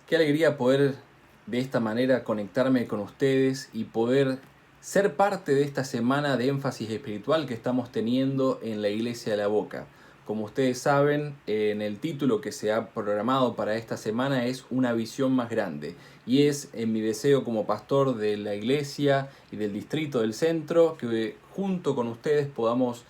Qué alegría poder de esta manera conectarme con ustedes y poder ser parte de esta semana de énfasis espiritual que estamos teniendo en la Iglesia de la Boca. Como ustedes saben, en el título que se ha programado para esta semana es Una visión más grande. Y es en mi deseo como pastor de la iglesia y del distrito del centro que junto con ustedes podamos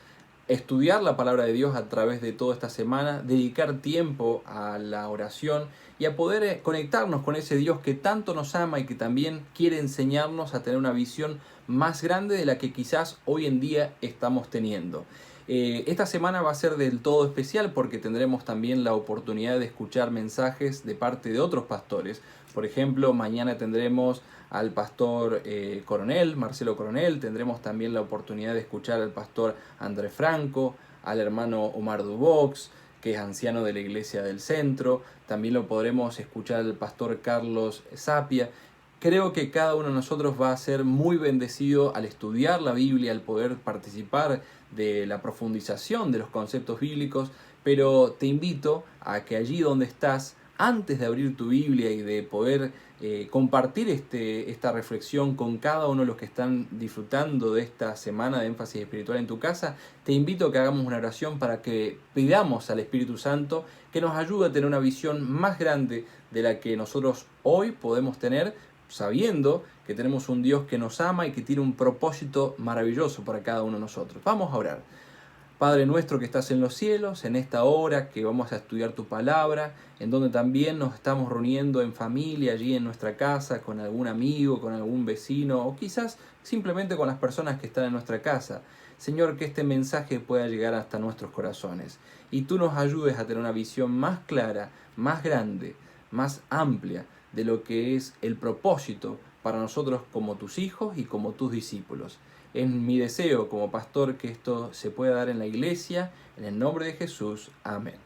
estudiar la palabra de Dios a través de toda esta semana, dedicar tiempo a la oración y a poder conectarnos con ese Dios que tanto nos ama y que también quiere enseñarnos a tener una visión más grande de la que quizás hoy en día estamos teniendo. Esta semana va a ser del todo especial porque tendremos también la oportunidad de escuchar mensajes de parte de otros pastores. Por ejemplo, mañana tendremos al pastor Coronel, Marcelo Coronel, tendremos también la oportunidad de escuchar al pastor André Franco, al hermano Omar Dubox, que es anciano de la Iglesia del Centro, también lo podremos escuchar al pastor Carlos Sapia. Creo que cada uno de nosotros va a ser muy bendecido al estudiar la Biblia, al poder participar de la profundización de los conceptos bíblicos, pero te invito a que allí donde estás, antes de abrir tu Biblia y de poder compartir esta reflexión con cada uno de los que están disfrutando de esta semana de énfasis espiritual en tu casa, te invito a que hagamos una oración para que pidamos al Espíritu Santo que nos ayude a tener una visión más grande de la que nosotros hoy podemos tener, sabiendo que tenemos un Dios que nos ama y que tiene un propósito maravilloso para cada uno de nosotros. Vamos a orar. Padre nuestro que estás en los cielos, en esta hora que vamos a estudiar tu palabra, en donde también nos estamos reuniendo en familia, allí en nuestra casa, con algún amigo, con algún vecino, o quizás simplemente con las personas que están en nuestra casa. Señor, que este mensaje pueda llegar hasta nuestros corazones y tú nos ayudes a tener una visión más clara, más grande, más amplia de lo que es el propósito para nosotros como tus hijos y como tus discípulos. Es mi deseo como pastor que esto se pueda dar en la iglesia, en el nombre de Jesús. Amén.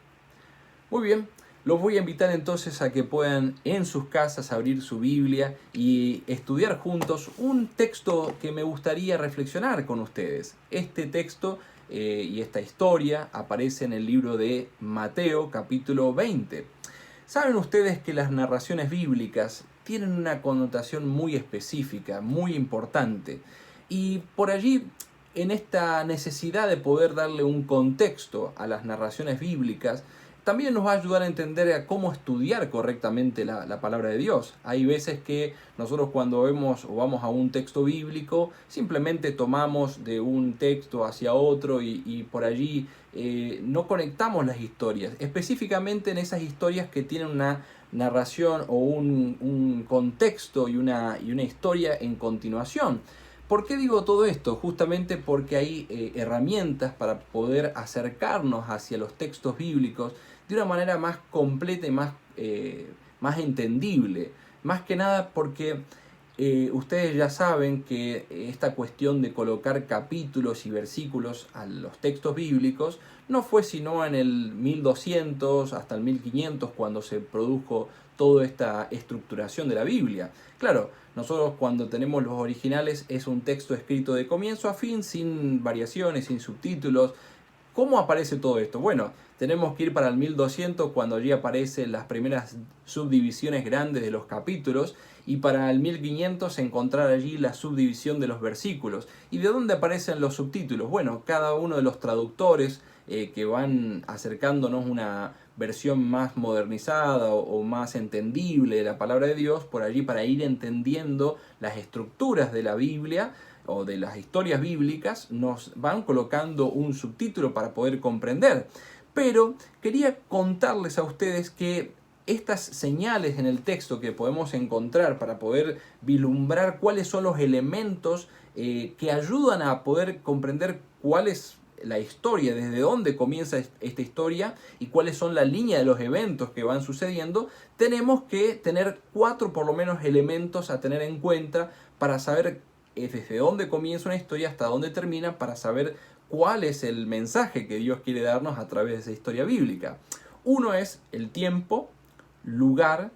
Muy bien, los voy a invitar entonces a que puedan en sus casas abrir su Biblia y estudiar juntos un texto que me gustaría reflexionar con ustedes. Este texto y esta historia aparece en el libro de Mateo capítulo 20. ¿Saben ustedes que las narraciones bíblicas tienen una connotación muy específica, muy importante? Y por allí, en esta necesidad de poder darle un contexto a las narraciones bíblicas, también nos va a ayudar a entender a cómo estudiar correctamente la palabra de Dios. Hay veces que nosotros cuando vemos o vamos a un texto bíblico, simplemente tomamos de un texto hacia otro y por allí no conectamos las historias, específicamente en esas historias que tienen una narración o un contexto y una historia en continuación. ¿Por qué digo todo esto? Justamente porque hay herramientas para poder acercarnos hacia los textos bíblicos de una manera más completa y más entendible. Más que nada porque ustedes ya saben que esta cuestión de colocar capítulos y versículos a los textos bíblicos no fue sino en el 1200 hasta el 1500 cuando se produjo toda esta estructuración de la Biblia. Claro, nosotros cuando tenemos los originales es un texto escrito de comienzo a fin, sin variaciones, sin subtítulos. ¿Cómo aparece todo esto? Bueno, tenemos que ir para el 1200 cuando allí aparecen las primeras subdivisiones grandes de los capítulos y para el 1500 encontrar allí la subdivisión de los versículos. ¿Y de dónde aparecen los subtítulos? Bueno, cada uno de los traductores que van acercándonos una versión más modernizada o más entendible de la palabra de Dios, por allí para ir entendiendo las estructuras de la Biblia o de las historias bíblicas, nos van colocando un subtítulo para poder comprender. Pero quería contarles a ustedes que estas señales en el texto que podemos encontrar para poder vislumbrar cuáles son los elementos que ayudan a poder comprender cuál es la historia, desde dónde comienza esta historia y cuáles son la línea de los eventos que van sucediendo, tenemos que tener 4 por lo menos elementos a tener en cuenta para saber desde dónde comienza una historia hasta dónde termina, para saber cuál es el mensaje que Dios quiere darnos a través de esa historia bíblica. Uno es el tiempo, lugar,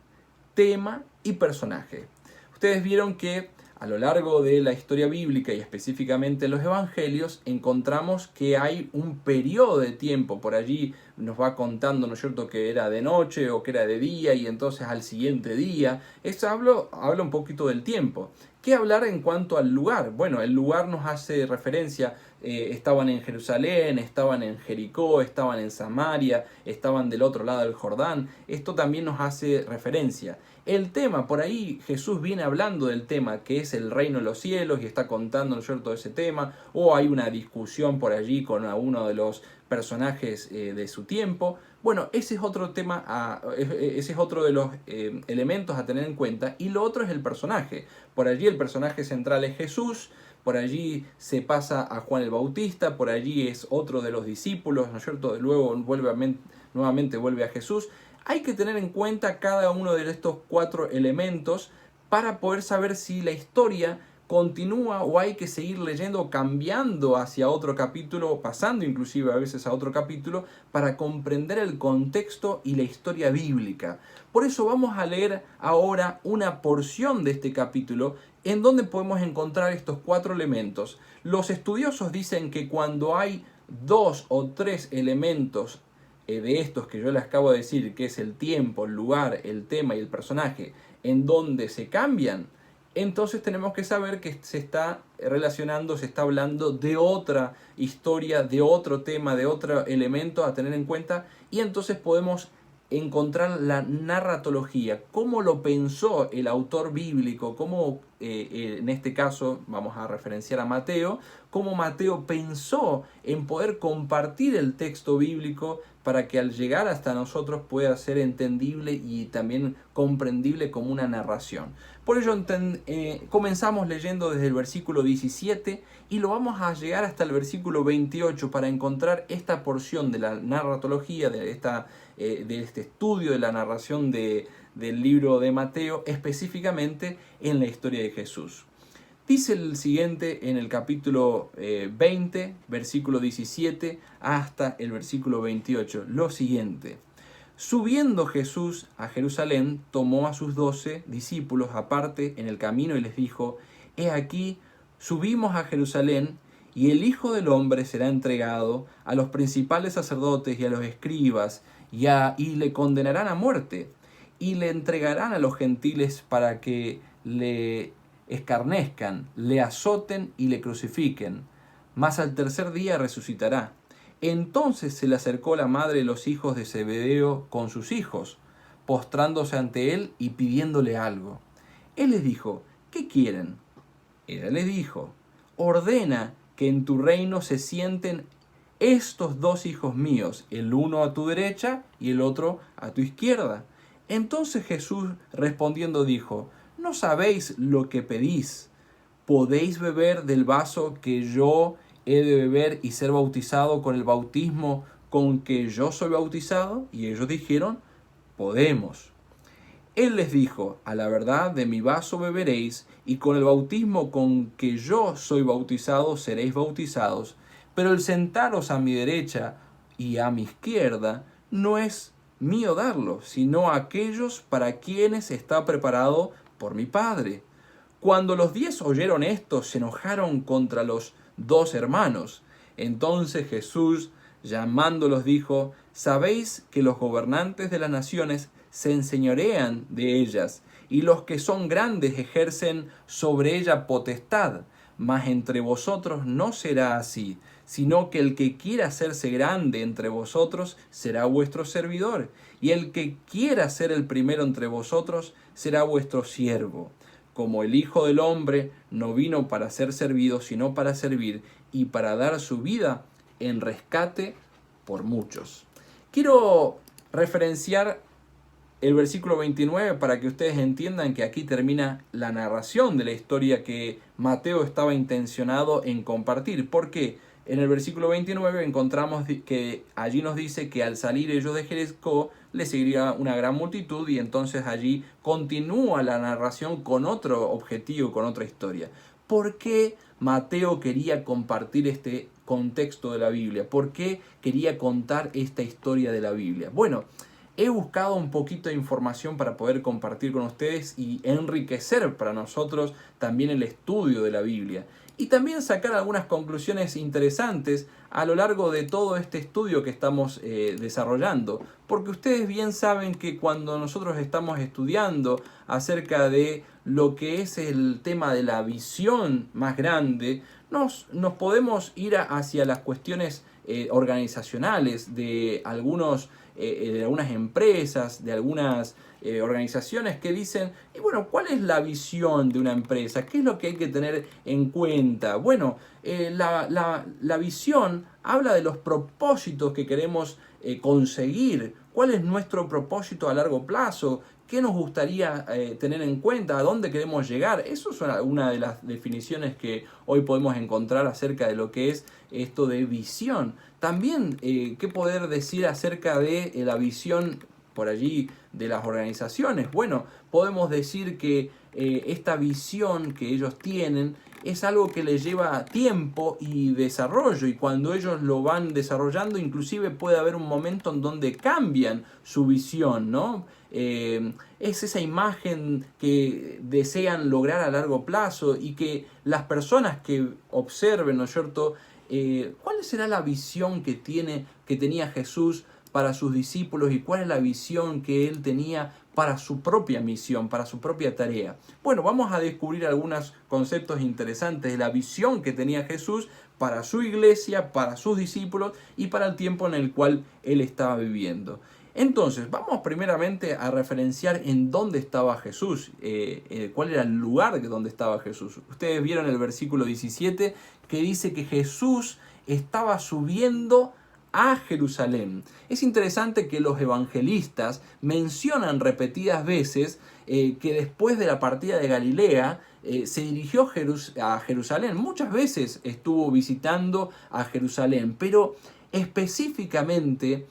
tema y personaje. Ustedes vieron que A lo largo de la historia bíblica y específicamente en los evangelios encontramos que hay un periodo de tiempo, por allí nos va contando, ¿no es cierto?, que era de noche o que era de día y entonces al siguiente día. Esto habla un poquito del tiempo. ¿Qué hablar en cuanto al lugar? Bueno, el lugar nos hace referencia, estaban en Jerusalén, estaban en Jericó, estaban en Samaria, estaban del otro lado del Jordán. Esto también nos hace referencia. El tema, por ahí Jesús viene hablando del tema que es el reino de los cielos y está contando, ¿no es cierto?, ese tema, o hay una discusión por allí con uno de los personajes de su tiempo. Bueno, ese es otro tema, ese es otro de los elementos a tener en cuenta, y lo otro es el personaje. Por allí el personaje central es Jesús, por allí se pasa a Juan el Bautista, por allí es otro de los discípulos, ¿no es cierto?, luego nuevamente vuelve a Jesús. Hay que tener en cuenta cada uno de estos 4 elementos para poder saber si la historia continúa o hay que seguir leyendo, cambiando hacia otro capítulo, pasando inclusive a veces a otro capítulo, para comprender el contexto y la historia bíblica. Por eso vamos a leer ahora una porción de este capítulo en donde podemos encontrar estos 4 elementos. Los estudiosos dicen que cuando hay 2 o 3 elementos de estos que yo les acabo de decir, que es el tiempo, el lugar, el tema y el personaje, en donde se cambian, entonces tenemos que saber que se está relacionando, se está hablando de otra historia, de otro tema, de otro elemento a tener en cuenta, y entonces podemos encontrar la narratología, cómo lo pensó el autor bíblico, cómo en este caso vamos a referenciar a Mateo, cómo Mateo pensó en poder compartir el texto bíblico para que al llegar hasta nosotros pueda ser entendible y también comprendible como una narración. Por ello comenzamos leyendo desde el versículo 17 y lo vamos a llegar hasta el versículo 28 para encontrar esta porción de la narratología, de este estudio de la narración del libro de Mateo, específicamente en la historia de Jesús. Dice el siguiente en el capítulo 20, versículo 17 hasta el versículo 28, lo siguiente. Subiendo Jesús a Jerusalén, tomó a sus 12 discípulos aparte en el camino y les dijo: He aquí, subimos a Jerusalén, y el Hijo del Hombre será entregado a los principales sacerdotes y a los escribas, y le condenarán a muerte, y le entregarán a los gentiles para que le escarnezcan, le azoten y le crucifiquen, mas al tercer día resucitará. Entonces se le acercó la madre de los hijos de Zebedeo con sus hijos, postrándose ante él y pidiéndole algo. Él les dijo: ¿Qué quieren? Ella les dijo: Ordena que en tu reino se sienten estos 2 hijos míos, el uno a tu derecha y el otro a tu izquierda. Entonces Jesús respondiendo dijo: ¿No sabéis lo que pedís? ¿Podéis beber del vaso que yo he de beber y ser bautizado con el bautismo con que yo soy bautizado? Y ellos dijeron: podemos. Él les dijo: a la verdad de mi vaso beberéis, y con el bautismo con que yo soy bautizado seréis bautizados, pero el sentaros a mi derecha y a mi izquierda no es mío darlo, sino a aquellos para quienes está preparado por mi Padre. Cuando los 10 oyeron esto, se enojaron contra los 2 hermanos. Entonces Jesús, llamándolos, dijo: ¿Sabéis que los gobernantes de las naciones se enseñorean de ellas, y los que son grandes ejercen sobre ella potestad? Mas entre vosotros no será así, sino que el que quiera hacerse grande entre vosotros será vuestro servidor, y el que quiera ser el primero entre vosotros será vuestro siervo. Como el Hijo del Hombre no vino para ser servido, sino para servir y para dar su vida en rescate por muchos. Quiero referenciar el versículo 29 para que ustedes entiendan que aquí termina la narración de la historia que Mateo estaba intencionado en compartir. Porque en el versículo 29 encontramos que allí nos dice que al salir ellos de Jericó le seguiría una gran multitud, y entonces allí continúa la narración con otro objetivo, con otra historia. ¿Por qué Mateo quería compartir este contexto de la Biblia? ¿Por qué quería contar esta historia de la Biblia? Bueno, he buscado un poquito de información para poder compartir con ustedes y enriquecer para nosotros también el estudio de la Biblia. Y también sacar algunas conclusiones interesantes a lo largo de todo este estudio que estamos desarrollando. Porque ustedes bien saben que cuando nosotros estamos estudiando acerca de lo que es el tema de la visión más grande, nos podemos ir hacia las cuestiones organizacionales de algunas empresas, de algunas organizaciones que dicen, y bueno, ¿cuál es la visión de una empresa? ¿Qué es lo que hay que tener en cuenta? Bueno, la visión habla de los propósitos que queremos conseguir. ¿Cuál es nuestro propósito a largo plazo? ¿Qué nos gustaría tener en cuenta? ¿A dónde queremos llegar? Eso es una de las definiciones que hoy podemos encontrar acerca de lo que es esto de visión. También, ¿qué poder decir acerca de la visión por allí de las organizaciones? Bueno, podemos decir que esta visión que ellos tienen es algo que les lleva tiempo y desarrollo, y cuando ellos lo van desarrollando, inclusive puede haber un momento en donde cambian su visión, ¿no? Es esa imagen que desean lograr a largo plazo y que las personas que observen, ¿no es cierto?, ¿cuál será la visión que tenía Jesús para sus discípulos y cuál es la visión que él tenía para su propia misión, para su propia tarea? Bueno, vamos a descubrir algunos conceptos interesantes de la visión que tenía Jesús para su iglesia, para sus discípulos y para el tiempo en el cual él estaba viviendo. Entonces, vamos primeramente a referenciar en dónde estaba Jesús, cuál era el lugar de donde estaba Jesús. Ustedes vieron el versículo 17 que dice que Jesús estaba subiendo a Jerusalén. Es interesante que los evangelistas mencionan repetidas veces que después de la partida de Galilea se dirigió a Jerusalén. Muchas veces estuvo visitando a Jerusalén, pero específicamente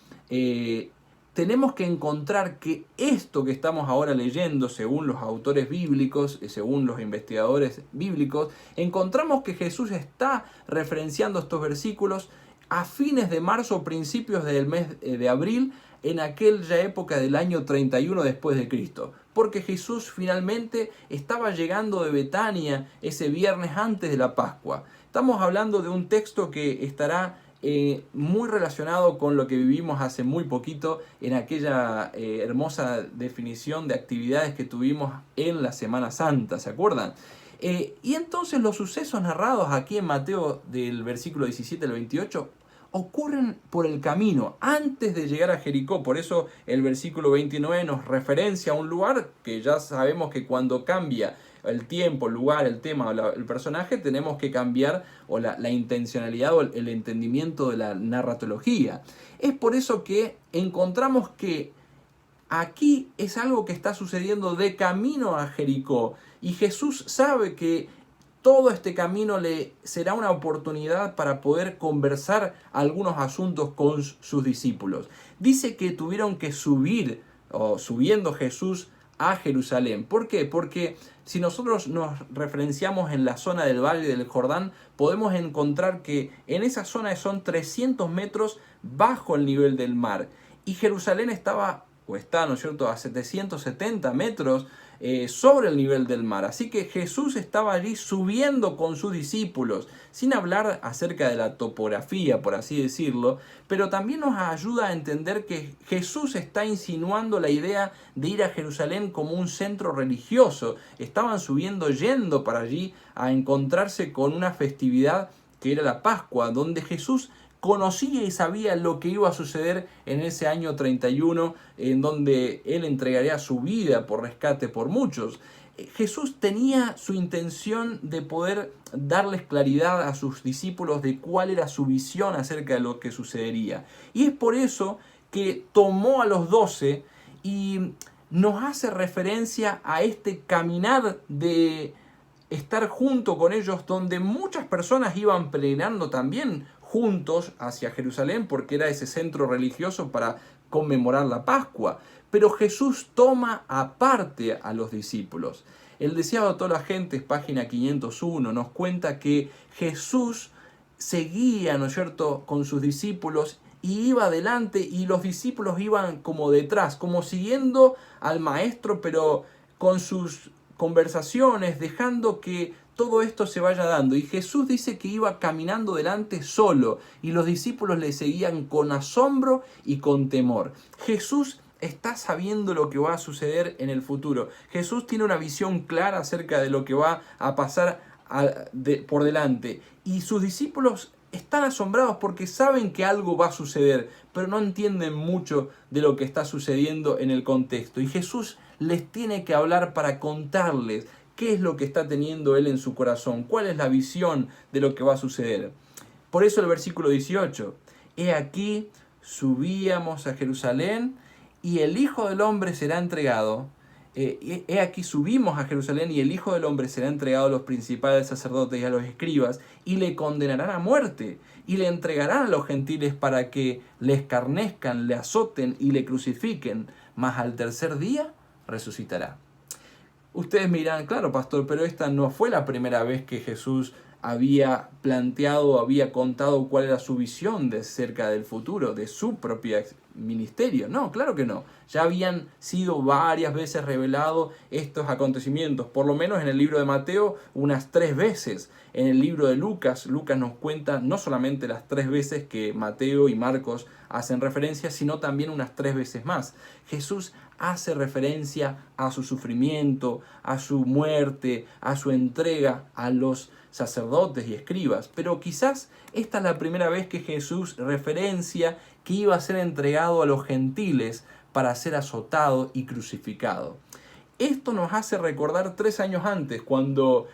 tenemos que encontrar que esto que estamos ahora leyendo, según los autores bíblicos, según los investigadores bíblicos, encontramos que Jesús está referenciando estos versículos a fines de marzo o principios del mes de abril, en aquella época del año 31 después de Cristo. Porque Jesús finalmente estaba llegando de Betania ese viernes antes de la Pascua. Estamos hablando de un texto que estará muy relacionado con lo que vivimos hace muy poquito en aquella hermosa definición de actividades que tuvimos en la Semana Santa, ¿se acuerdan? Y entonces los sucesos narrados aquí en Mateo del versículo 17 al 28 ocurren por el camino, antes de llegar a Jericó. Por eso el versículo 29 nos referencia a un lugar que ya sabemos que cuando cambia el tiempo, el lugar, el tema, el personaje, tenemos que cambiar la intencionalidad o el entendimiento de la narratología. Es por eso que encontramos que aquí es algo que está sucediendo de camino a Jericó, y Jesús sabe que todo este camino le será una oportunidad para poder conversar algunos asuntos con sus discípulos. Dice que tuvieron que subiendo Jesús a Jerusalén. ¿Por qué? Porque si nosotros nos referenciamos en la zona del Valle del Jordán, podemos encontrar que en esa zona son 300 metros bajo el nivel del mar. Y Jerusalén está, ¿no es cierto?, a 770 metros sobre el nivel del mar. Así que Jesús estaba allí subiendo con sus discípulos, sin hablar acerca de la topografía, por así decirlo, pero también nos ayuda a entender que Jesús está insinuando la idea de ir a Jerusalén como un centro religioso. Estaban subiendo, yendo para allí a encontrarse con una festividad que era la Pascua, donde Jesús conocía y sabía lo que iba a suceder en ese año 31, en donde Él entregaría su vida por rescate por muchos. Jesús tenía su intención de poder darles claridad a sus discípulos de cuál era su visión acerca de lo que sucedería. Y es por eso que tomó a los 12 y nos hace referencia a este caminar de estar junto con ellos, donde muchas personas iban peregrinando también juntos hacia Jerusalén, porque era ese centro religioso para conmemorar la Pascua. Pero Jesús toma aparte a los discípulos. El deseado de toda la gente, página 501, nos cuenta que Jesús seguía, ¿no es cierto?, con sus discípulos y iba adelante y los discípulos iban como detrás, como siguiendo al maestro, pero con sus conversaciones, dejando que todo esto se vaya dando. Y Jesús dice que iba caminando delante solo y los discípulos le seguían con asombro y con temor. Jesús está sabiendo lo que va a suceder en el futuro. Jesús tiene una visión clara acerca de lo que va a pasar por delante. Y sus discípulos están asombrados porque saben que algo va a suceder, pero no entienden mucho de lo que está sucediendo en el contexto. Y Jesús les tiene que hablar para contarles qué es lo que está teniendo Él en su corazón, cuál es la visión de lo que va a suceder. Por eso el versículo 18, he aquí, subíamos a Jerusalén y el Hijo del Hombre será entregado. He aquí subimos a Jerusalén y el Hijo del Hombre será entregado a los principales sacerdotes y a los escribas y le condenarán a muerte y le entregarán a los gentiles para que le escarnezcan, le azoten y le crucifiquen, mas al tercer día resucitará. Ustedes me dirán, claro, pastor, pero esta no fue la primera vez que Jesús había planteado, había contado cuál era su visión de cerca del futuro, de su propio ministerio. No, claro que no. Ya habían sido varias veces revelados estos acontecimientos, por lo menos en el libro de Mateo unas 3 veces. En el libro de Lucas, Lucas nos cuenta no solamente las 3 veces que Mateo y Marcos hacen referencia, sino también unas 3 veces más. Jesús hace referencia a su sufrimiento, a su muerte, a su entrega a los sacerdotes y escribas, pero quizás esta es la primera vez que Jesús referencia que iba a ser entregado a los gentiles para ser azotado y crucificado. Esto nos hace recordar 3 años antes, cuando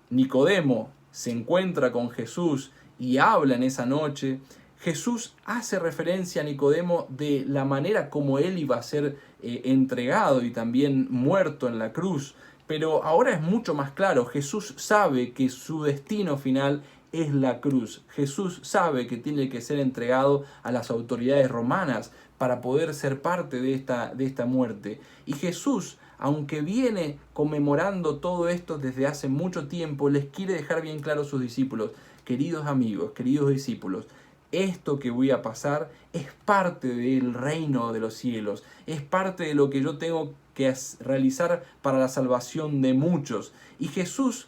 Nicodemo se encuentra con Jesús y habla en esa noche. Jesús hace referencia a Nicodemo de la manera como él iba a ser entregado y también muerto en la cruz. Pero ahora es mucho más claro. Jesús sabe que su destino final es la cruz. Jesús sabe que tiene que ser entregado a las autoridades romanas para poder ser parte de esta muerte. Y Jesús, aunque viene conmemorando todo esto desde hace mucho tiempo, les quiere dejar bien claro a sus discípulos: queridos amigos, queridos discípulos, esto que voy a pasar es parte del reino de los cielos, es parte de lo que yo tengo que realizar para la salvación de muchos. Y Jesús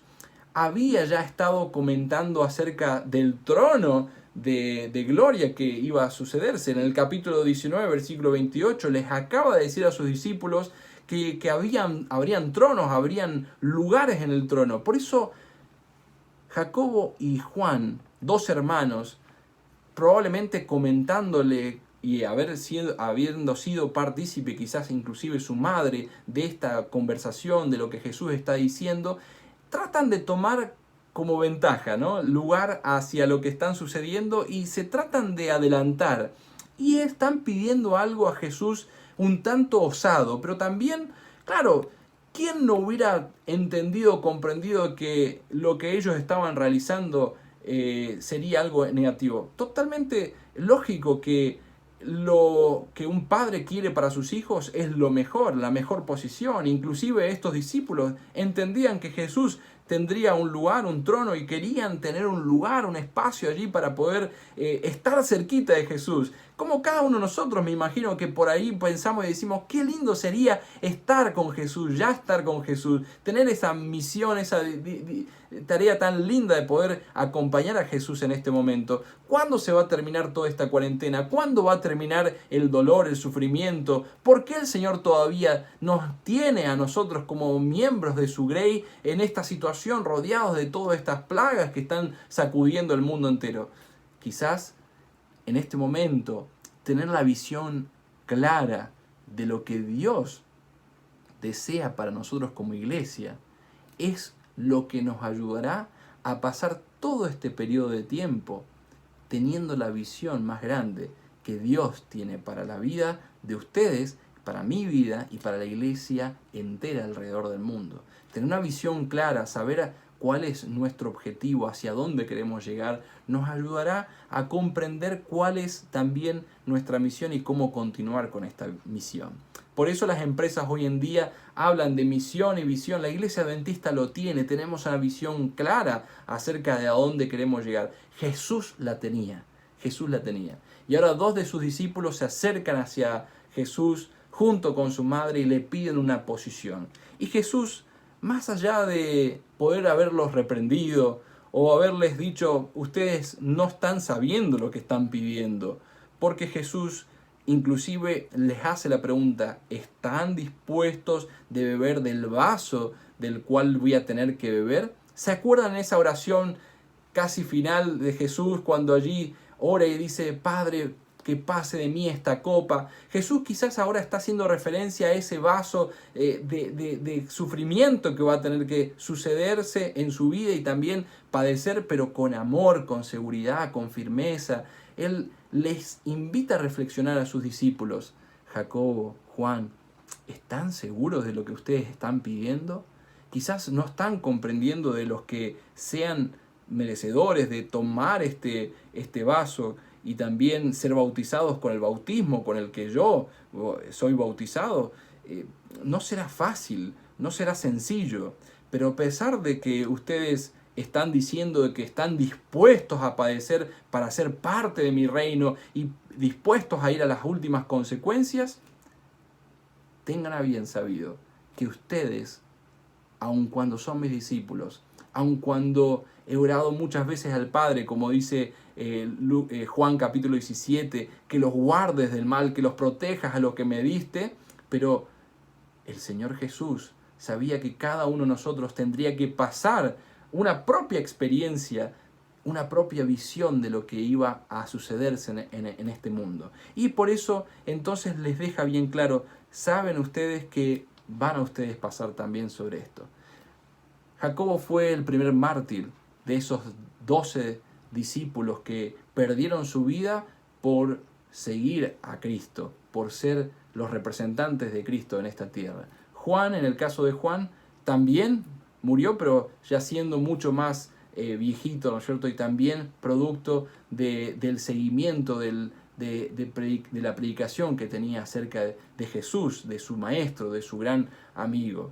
había ya estado comentando acerca del trono de gloria que iba a sucederse. En el capítulo 19, versículo 28, les acaba de decir a sus discípulos que habrían tronos, habrían lugares en el trono. Por eso Jacobo y Juan, 2 hermanos, probablemente comentándole y habiendo sido partícipe, quizás inclusive su madre, de esta conversación, de lo que Jesús está diciendo, tratan de tomar como ventaja, ¿no?, lugar hacia lo que están sucediendo y se tratan de adelantar. Y están pidiendo algo a Jesús un tanto osado, pero también, claro, ¿quién no hubiera entendido, comprendido que lo que ellos estaban realizando sería algo negativo? Totalmente lógico que lo que un padre quiere para sus hijos es lo mejor, la mejor posición. Inclusive estos discípulos entendían que Jesús tendría un lugar, un trono, y querían tener un lugar, un espacio allí para poder estar cerquita de Jesús. Como cada uno de nosotros, me imagino que por ahí pensamos y decimos, qué lindo sería estar con Jesús, ya estar con Jesús, tener esa misión, esa tarea tan linda de poder acompañar a Jesús en este momento. ¿Cuándo se va a terminar toda esta cuarentena? ¿Cuándo va a terminar el dolor, el sufrimiento? ¿Por qué el Señor todavía nos tiene a nosotros como miembros de su grey en esta situación, rodeados de todas estas plagas que están sacudiendo el mundo entero? Quizás en este momento tener la visión clara de lo que Dios desea para nosotros como iglesia es lo que nos ayudará a pasar todo este periodo de tiempo teniendo la visión más grande que Dios tiene para la vida de ustedes, para mi vida y para la iglesia entera alrededor del mundo. Tener una visión clara, saber cuál es nuestro objetivo, hacia dónde queremos llegar, nos ayudará a comprender cuál es también nuestra misión y cómo continuar con esta misión. Por eso las empresas hoy en día hablan de misión y visión. La Iglesia Adventista lo tiene, tenemos una visión clara acerca de a dónde queremos llegar. Jesús la tenía. Y ahora dos de sus discípulos se acercan hacia Jesús junto con su madre y le piden una posición. Y Jesús, más allá de poder haberlos reprendido o haberles dicho, ustedes no están sabiendo lo que están pidiendo, porque Jesús inclusive les hace la pregunta, ¿están dispuestos de beber del vaso del cual voy a tener que beber? ¿Se acuerdan esa oración casi final de Jesús cuando allí ora y dice, Padre, que pase de mí esta copa? Jesús quizás ahora está haciendo referencia a ese vaso de sufrimiento que va a tener que sucederse en su vida y también padecer, pero con amor, con seguridad, con firmeza. Él les invita a reflexionar a sus discípulos. Jacobo, Juan, ¿están seguros de lo que ustedes están pidiendo? Quizás no están comprendiendo de los que sean merecedores de tomar este vaso y también ser bautizados con el bautismo con el que yo soy bautizado. No será fácil, no será sencillo, pero a pesar de que ustedes están diciendo de que están dispuestos a padecer para ser parte de mi reino y dispuestos a ir a las últimas consecuencias, tengan a bien sabido que ustedes, aun cuando son mis discípulos, aun cuando he orado muchas veces al Padre, como dice Juan capítulo 17, que los guardes del mal, que los protejas a lo que me diste, pero el Señor Jesús sabía que cada uno de nosotros tendría que pasar una propia experiencia, una propia visión de lo que iba a sucederse en este mundo. Y por eso entonces les deja bien claro, saben ustedes que van a ustedes pasar también sobre esto. Jacobo fue el primer mártir de esos 12 discípulos que perdieron su vida por seguir a Cristo, por ser los representantes de Cristo en esta tierra. Juan, en el caso de Juan, también murió, pero ya siendo mucho más viejito, ¿no es cierto? Y también producto del seguimiento de la predicación que tenía acerca de Jesús, de su maestro, de su gran amigo.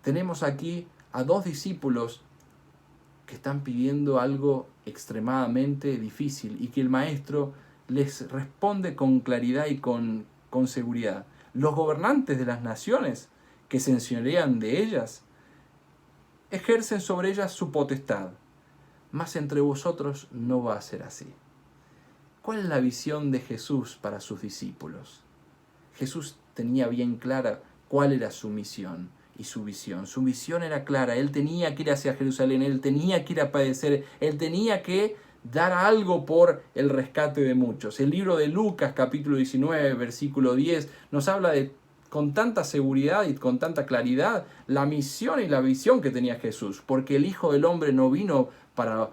Tenemos aquí a dos discípulos que están pidiendo algo extremadamente difícil y que el maestro les responde con claridad y con seguridad. Los gobernantes de las naciones que se enseñorean de ellas ejercen sobre ellas su potestad, mas entre vosotros no va a ser así. ¿Cuál es la visión de Jesús para sus discípulos? Jesús tenía bien clara cuál era su misión y su visión. Su visión era clara, él tenía que ir hacia Jerusalén, él tenía que ir a padecer, él tenía que dar algo por el rescate de muchos. El libro de Lucas, capítulo 19, versículo 10, nos habla con tanta seguridad y con tanta claridad la misión y la visión que tenía Jesús, porque el Hijo del Hombre no vino para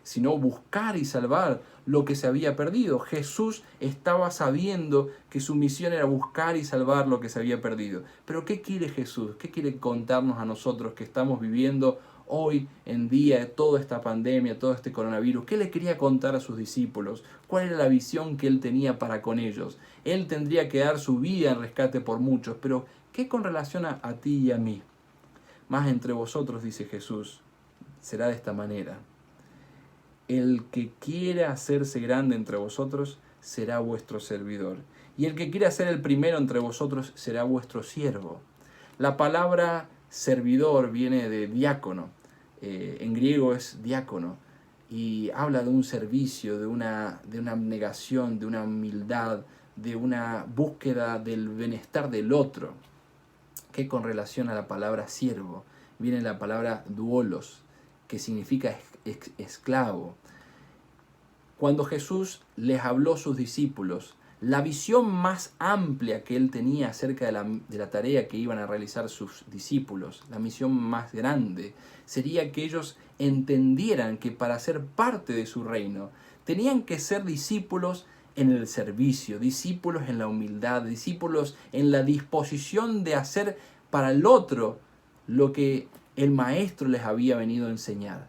sino buscar y salvar lo que se había perdido. Jesús estaba sabiendo que su misión era buscar y salvar lo que se había perdido. Pero ¿qué quiere Jesús? ¿Qué quiere contarnos a nosotros que estamos viviendo hoy en día de toda esta pandemia, todo este coronavirus? ¿Qué le quería contar a sus discípulos? ¿Cuál era la visión que él tenía para con ellos? Él tendría que dar su vida en rescate por muchos, pero ¿qué con relación a ti y a mí? Más entre vosotros, dice Jesús, será de esta manera. El que quiera hacerse grande entre vosotros será vuestro servidor. Y el que quiera ser el primero entre vosotros será vuestro siervo. La palabra servidor viene de diácono. En griego es diácono. Y habla de un servicio, de una abnegación, de una humildad, de una búsqueda del bienestar del otro. Que con relación a la palabra siervo viene la palabra duolos, que significa esclavo. Cuando Jesús les habló a sus discípulos, la visión más amplia que él tenía acerca de la tarea que iban a realizar sus discípulos, la misión más grande, sería que ellos entendieran que para ser parte de su reino tenían que ser discípulos en el servicio, discípulos en la humildad, discípulos en la disposición de hacer para el otro lo que el Maestro les había venido a enseñar.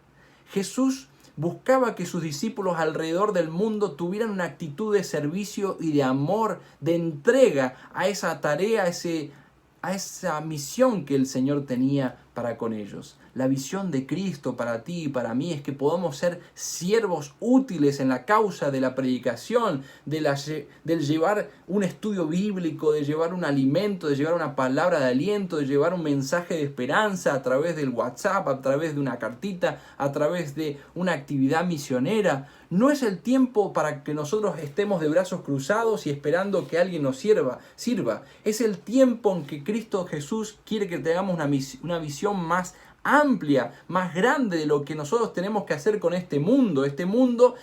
Jesús buscaba que sus discípulos alrededor del mundo tuvieran una actitud de servicio y de amor, de entrega a esa tarea, a esa misión que el Señor tenía para con ellos. La visión de Cristo para ti y para mí es que podamos ser siervos útiles en la causa de la predicación, del llevar un estudio bíblico, de llevar un alimento, de llevar una palabra de aliento, de llevar un mensaje de esperanza a través del WhatsApp, a través de una cartita, a través de una actividad misionera. No es el tiempo para que nosotros estemos de brazos cruzados y esperando que alguien nos sirva. Es el tiempo en que Cristo Jesús quiere que tengamos una visión más amplia, más grande de lo que nosotros tenemos que hacer con este mundo. Este mundo,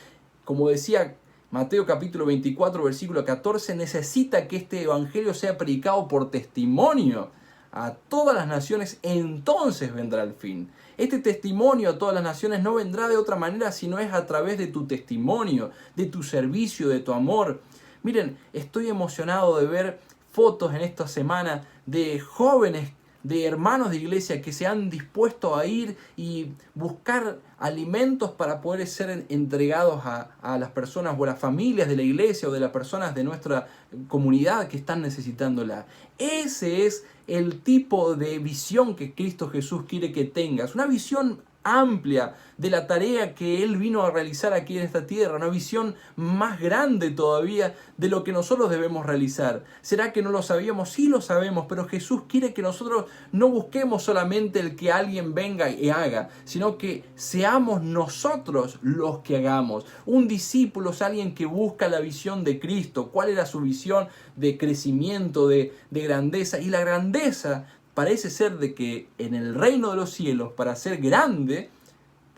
como decía Mateo capítulo 24, versículo 14, necesita que este evangelio sea predicado por testimonio a todas las naciones, entonces vendrá el fin. Este testimonio a todas las naciones no vendrá de otra manera sino es a través de tu testimonio, de tu servicio, de tu amor. Miren, estoy emocionado de ver fotos en esta semana de jóvenes, de hermanos de iglesia que se han dispuesto a ir y buscar alimentos para poder ser entregados a las personas o a las familias de la iglesia o de las personas de nuestra comunidad que están necesitándola. Ese es el tipo de visión que Cristo Jesús quiere que tengas. Una visión amplia de la tarea que Él vino a realizar aquí en esta tierra, una visión más grande todavía de lo que nosotros debemos realizar. ¿Será que no lo sabíamos? Sí lo sabemos, pero Jesús quiere que nosotros no busquemos solamente el que alguien venga y haga, sino que seamos nosotros los que hagamos. Un discípulo es alguien que busca la visión de Cristo. ¿Cuál era su visión de crecimiento, de grandeza? Y la grandeza parece ser de que en el reino de los cielos, para ser grande,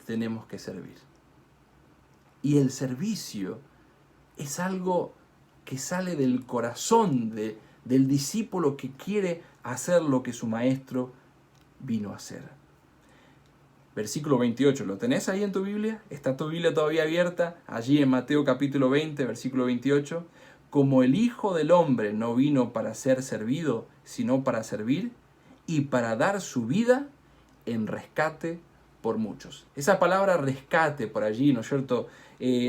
tenemos que servir. Y el servicio es algo que sale del corazón del discípulo que quiere hacer lo que su maestro vino a hacer. Versículo 28, ¿lo tenés ahí en tu Biblia? ¿Está tu Biblia todavía abierta? Allí en Mateo capítulo 20, versículo 28. Como el Hijo del Hombre no vino para ser servido, sino para servir, y para dar su vida en rescate por muchos. Esa palabra rescate por allí, ¿no es cierto?,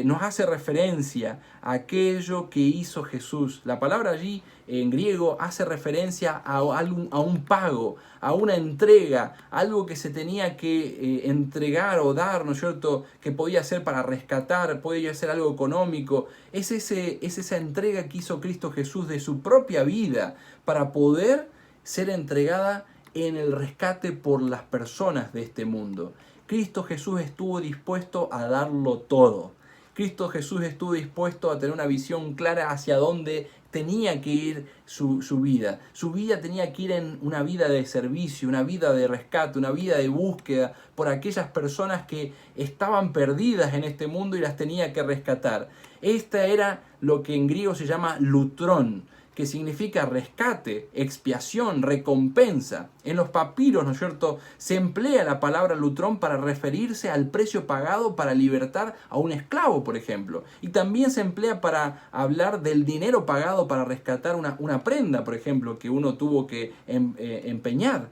nos hace referencia a aquello que hizo Jesús. La palabra allí en griego hace referencia a un pago, a una entrega, algo que se tenía que entregar o dar, ¿no es cierto?, que podía ser para rescatar, podía ser algo económico. Es esa entrega que hizo Cristo Jesús de su propia vida para poder ser entregada en el rescate por las personas de este mundo. Cristo Jesús estuvo dispuesto a darlo todo. Cristo Jesús estuvo dispuesto a tener una visión clara hacia dónde tenía que ir su vida. Su vida tenía que ir en una vida de servicio, una vida de rescate, una vida de búsqueda por aquellas personas que estaban perdidas en este mundo y las tenía que rescatar. Esta era lo que en griego se llama lutrón, que significa rescate, expiación, recompensa. En los papiros, ¿no es cierto?, se emplea la palabra lutrón para referirse al precio pagado para libertar a un esclavo, por ejemplo. Y también se emplea para hablar del dinero pagado para rescatar una prenda, por ejemplo, que uno tuvo que empeñar.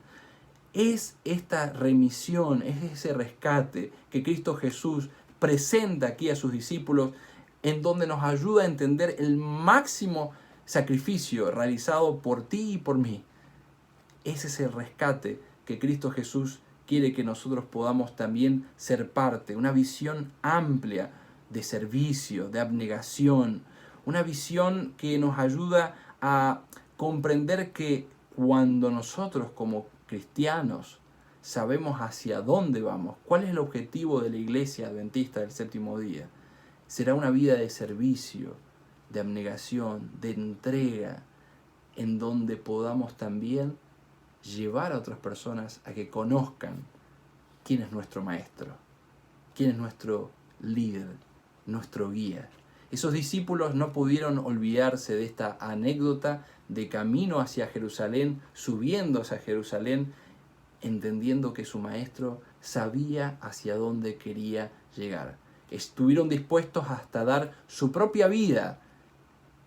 Es esta remisión, es ese rescate que Cristo Jesús presenta aquí a sus discípulos, en donde nos ayuda a entender el máximo sacrificio realizado por ti y por mí. Ese es el rescate que Cristo Jesús quiere que nosotros podamos también ser parte. Una visión amplia de servicio, de abnegación. Una visión que nos ayuda a comprender que cuando nosotros como cristianos sabemos hacia dónde vamos, cuál es el objetivo de la Iglesia Adventista del Séptimo Día, será una vida de servicio, de abnegación, de entrega, en donde podamos también llevar a otras personas a que conozcan quién es nuestro maestro, quién es nuestro líder, nuestro guía. Esos discípulos no pudieron olvidarse de esta anécdota de camino hacia Jerusalén, subiendo hacia Jerusalén, entendiendo que su maestro sabía hacia dónde quería llegar. Estuvieron dispuestos hasta dar su propia vida,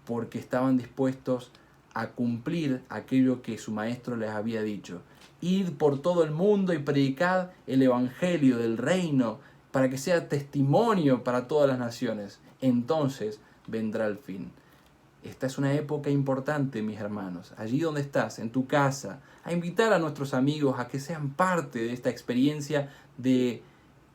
porque estaban dispuestos a cumplir aquello que su maestro les había dicho. Id por todo el mundo y predicad el evangelio del reino para que sea testimonio para todas las naciones. Entonces vendrá el fin. Esta es una época importante, mis hermanos, allí donde estás, en tu casa, a invitar a nuestros amigos a que sean parte de esta experiencia de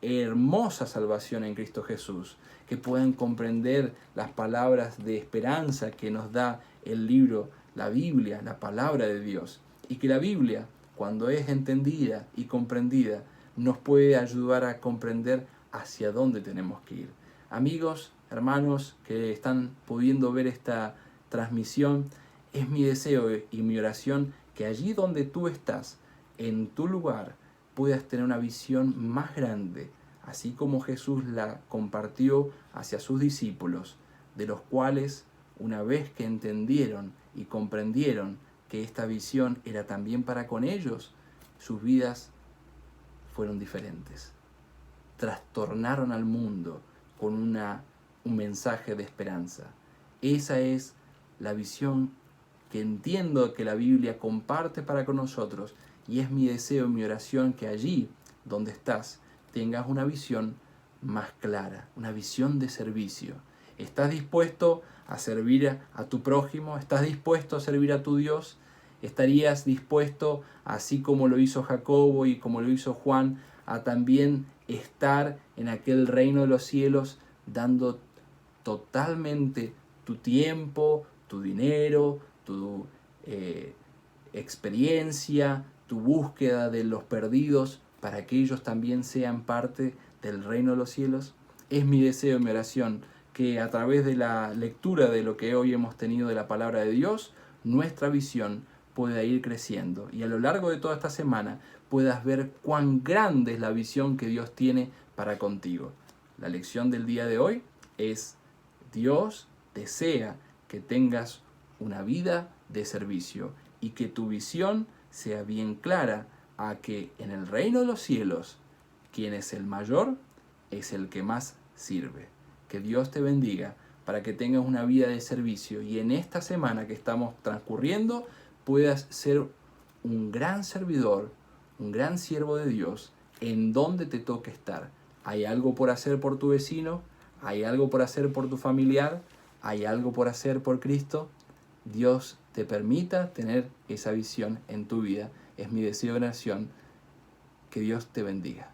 hermosa salvación en Cristo Jesús, que puedan comprender las palabras de esperanza que nos da el libro, la Biblia, la palabra de Dios, y que la Biblia, cuando es entendida y comprendida, nos puede ayudar a comprender hacia dónde tenemos que ir. Amigos, hermanos que están pudiendo ver esta transmisión, es mi deseo y mi oración que allí donde tú estás, en tu lugar, puedas tener una visión más grande, así como Jesús la compartió hacia sus discípulos, de los cuales, una vez que entendieron y comprendieron que esta visión era también para con ellos, sus vidas fueron diferentes. Trastornaron al mundo con un mensaje de esperanza. Esa es la visión que entiendo que la Biblia comparte para con nosotros, y es mi deseo y mi oración que allí donde estás tengas una visión más clara, una visión de servicio. ¿Estás dispuesto a servir a tu prójimo? ¿Estás dispuesto a servir a tu Dios? ¿Estarías dispuesto, así como lo hizo Jacobo y como lo hizo Juan, a también estar en aquel reino de los cielos, dando totalmente tu tiempo, tu dinero, tu experiencia, tu búsqueda de los perdidos, para que ellos también sean parte del reino de los cielos? Es mi deseo y mi oración que a través de la lectura de lo que hoy hemos tenido de la palabra de Dios, nuestra visión pueda ir creciendo, y a lo largo de toda esta semana puedas ver cuán grande es la visión que Dios tiene para contigo. La lección del día de hoy es: Dios desea que tengas una vida de servicio y que tu visión sea bien clara a que en el reino de los cielos, quien es el mayor es el que más sirve. Que Dios te bendiga para que tengas una vida de servicio, y en esta semana que estamos transcurriendo puedas ser un gran servidor, un gran siervo de Dios en donde te toque estar. ¿Hay algo por hacer por tu vecino? ¿Hay algo por hacer por tu familiar? ¿Hay algo por hacer por Cristo? Dios te permita tener esa visión en tu vida. Es mi deseo de oración. Que Dios te bendiga.